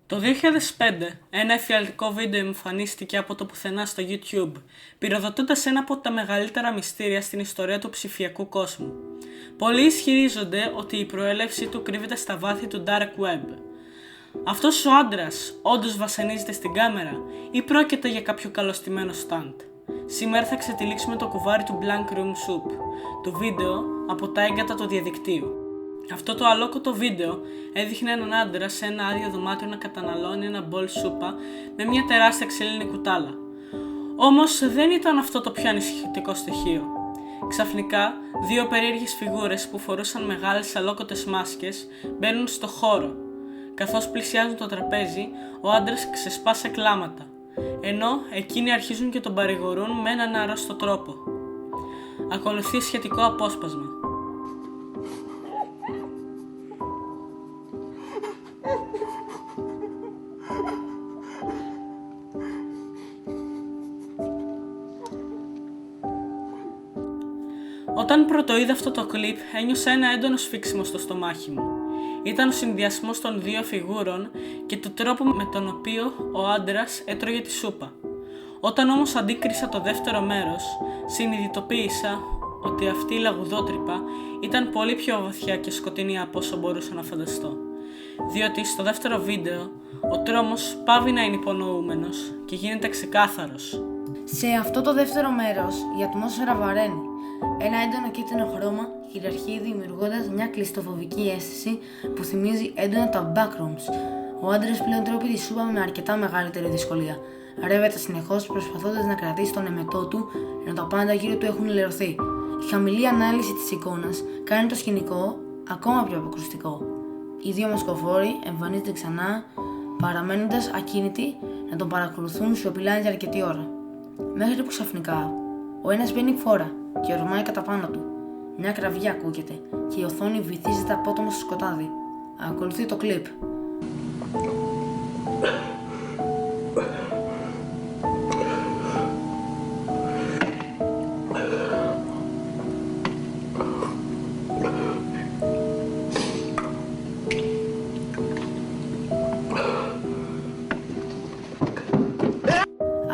Το 2005, ένα εφιαλτικό βίντεο εμφανίστηκε από το πουθενά στο YouTube, πυροδοτώντας ένα από τα μεγαλύτερα μυστήρια στην ιστορία του ψηφιακού κόσμου. Πολλοί ισχυρίζονται ότι η προέλευση του κρύβεται στα βάθη του Dark Web. Αυτός ο άντρας όντως βασανίζεται στην κάμερα ή πρόκειται για κάποιο καλωστημένο stunt? Σήμερα θα ξετυλίξουμε το κουβάρι του Blank Room Soup, του βίντεο από τα έγκατα του διαδικτύου. Αυτό το αλόκοτο βίντεο έδειχνε έναν άντρα σε ένα άδειο δωμάτιο να καταναλώνει ένα μπολ σούπα με μια τεράστια ξύλινη κουτάλα. Όμως δεν ήταν αυτό το πιο ανησυχητικό στοιχείο. Ξαφνικά, δύο περίεργες φιγούρες που φορούσαν μεγάλες αλόκοτες μάσκες μπαίνουν στο χώρο. Καθώς πλησιάζουν το τραπέζι, ο άντρας ξεσπά σε κλάματα, ενώ εκείνοι αρχίζουν και τον παρηγορούν με έναν άρρωστο τρόπο. Ακολουθεί σχετικό απόσπασμα. Όταν πρωτοείδα αυτό το κλιπ, ένιωσα ένα έντονο σφίξιμο στο στομάχι μου. Ήταν ο συνδυασμός των δύο φιγούρων και του τρόπου με τον οποίο ο άντρας έτρωγε τη σούπα. Όταν όμως αντίκρισα το δεύτερο μέρος, συνειδητοποίησα ότι αυτή η λαγουδότρυπα ήταν πολύ πιο βαθιά και σκοτεινή από όσο μπορούσα να φανταστώ. Διότι στο δεύτερο βίντεο, ο τρόμος πάβει να είναι υπονοούμενος και γίνεται ξεκάθαρος. Σε αυτό το δεύτερο μέρος, η ατμόσφαιρα βαραίνει. Ένα έντονο κίτρινο χρώμα κυριαρχεί, δημιουργώντας μια κλειστοφοβική αίσθηση που θυμίζει έντονα τα backrooms. Ο άντρας πλέον τρώει τη σούπα με αρκετά μεγαλύτερη δυσκολία. Ρεύεται συνεχώς προσπαθώντας να κρατήσει τον εμετό του, ενώ τα πάντα γύρω του έχουν λερωθεί. Η χαμηλή ανάλυση της εικόνας κάνει το σκηνικό ακόμα πιο αποκρουστικό. Οι δύο μασκοφόροι εμφανίζονται ξανά, παραμένοντας ακίνητοι να τον παρακολουθούν σιωπηλά για αρκετή ώρα. Μέχρι που ξαφνικά ο ένας μπαίνει φόρα και ορμάει κατά πάνω του. Μια κραυγή ακούγεται και η οθόνη βυθίζεται απότομα στο σκοτάδι. Ακολουθεί το κλιπ.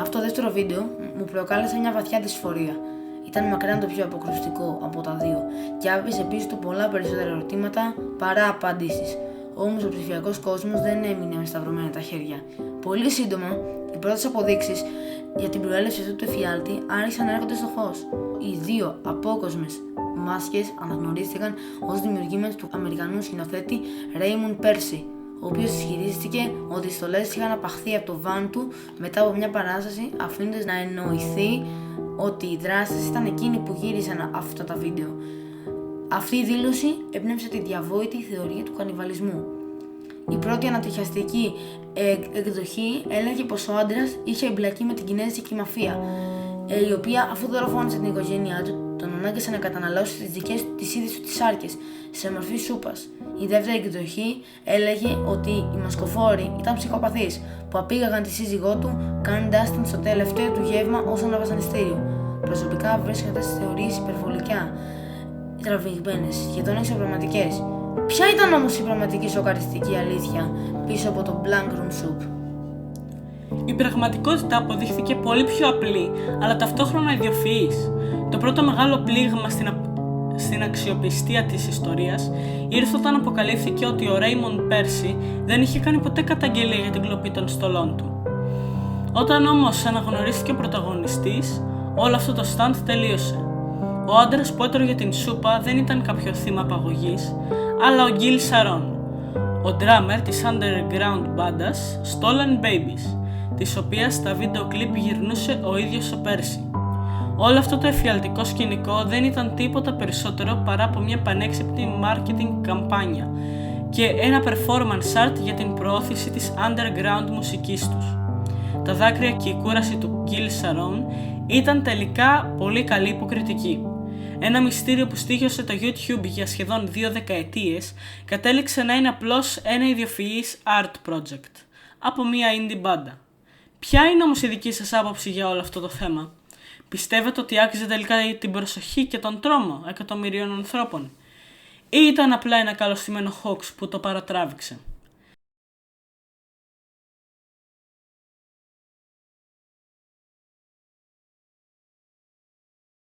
Αυτό το δεύτερο βίντεο μου προκάλεσε μια βαθιά δυσφορία. Ήταν μακράν το πιο αποκρουστικό από τα δύο και άφησε πίσω του πολλά περισσότερα ερωτήματα παρά απαντήσεις. Όμως ο ψηφιακός κόσμος δεν έμεινε με σταυρωμένα τα χέρια. Πολύ σύντομα, οι πρώτες αποδείξεις για την προέλευση αυτού του εφιάλτη άρχισαν να έρχονται στο φως. Οι δύο απόκοσμες μάσκες αναγνωρίστηκαν ως δημιουργημένες του Αμερικανού σκηνοθέτη Raymond Percy, ο οποίος ισχυρίστηκε ότι οι στολές είχαν απαχθεί από το βαν του μετά από μια παράσταση, αφήνοντας να εννοηθεί ότι οι δράστες ήταν εκείνοι που γύρισαν αυτά τα βίντεο. Αυτή η δήλωση έπνευσε τη διαβόητη θεωρία του κανιβαλισμού. Η πρώτη ανατριχιαστική εκδοχή έλεγε πως ο άντρας είχε εμπλακεί με την κινέζικη μαφία, η οποία αφού δολοφόνησε την οικογένειά του, τον ανάγκασε να καταναλώσει τις δικές του τις ίδιες του τις σάρκες σε μορφή σούπας. Η δεύτερη εκδοχή έλεγε ότι οι μασκοφόροι ήταν ψυχοπαθείς που απήγαγαν τη σύζυγό του, κάνοντάς την στο τελευταίο του γεύμα ως ένα βασανιστήριο. Προσωπικά βρίσκονται στις θεωρίες υπερβολικά τραβηγμένες, σχεδόν εξωπραγματικές. Ποια ήταν όμως η πραγματική σοκαριστική αλήθεια πίσω από το Blank Room Soup? Η πραγματικότητα αποδείχθηκε πολύ πιο απλή, αλλά ταυτόχρονα ιδιοφυής. Το πρώτο μεγάλο πλήγμα στην αξιοπιστία της ιστορίας ήρθε όταν αποκαλύφθηκε ότι ο Raymond Percy δεν είχε κάνει ποτέ καταγγελία για την κλοπή των στολών του. Όταν όμως αναγνωρίστηκε ο πρωταγωνιστής, όλο αυτό το stunt τελείωσε. Ο άντρας που έτρωγε την σούπα δεν ήταν κάποιο θύμα απαγωγής, αλλά ο Gil Sharon, ο drummer της underground μπάντας Stolen Babies, της οποίας τα βίντεο κλιπ γυρνούσε ο ίδιος ο Percy. Όλο αυτό το εφιαλτικό σκηνικό δεν ήταν τίποτα περισσότερο παρά από μια πανέξυπνη marketing καμπάνια και ένα performance art για την προώθηση της underground μουσικής τους. Τα δάκρυα και η κούραση του Gil Sharon ήταν τελικά πολύ καλή υποκριτική. Ένα μυστήριο που στοίχιωσε το YouTube για σχεδόν 2 δεκαετίες κατέληξε να είναι απλώς ένα ιδιοφυής art project από μια indie μπάντα. Ποια είναι όμως η δική σας άποψη για όλο αυτό το θέμα? Πιστεύετε ότι άξιζε τελικά την προσοχή και τον τρόμο εκατομμυρίων ανθρώπων? Ή ήταν απλά ένα καλωστημένο hoax που το παρατράβηξε?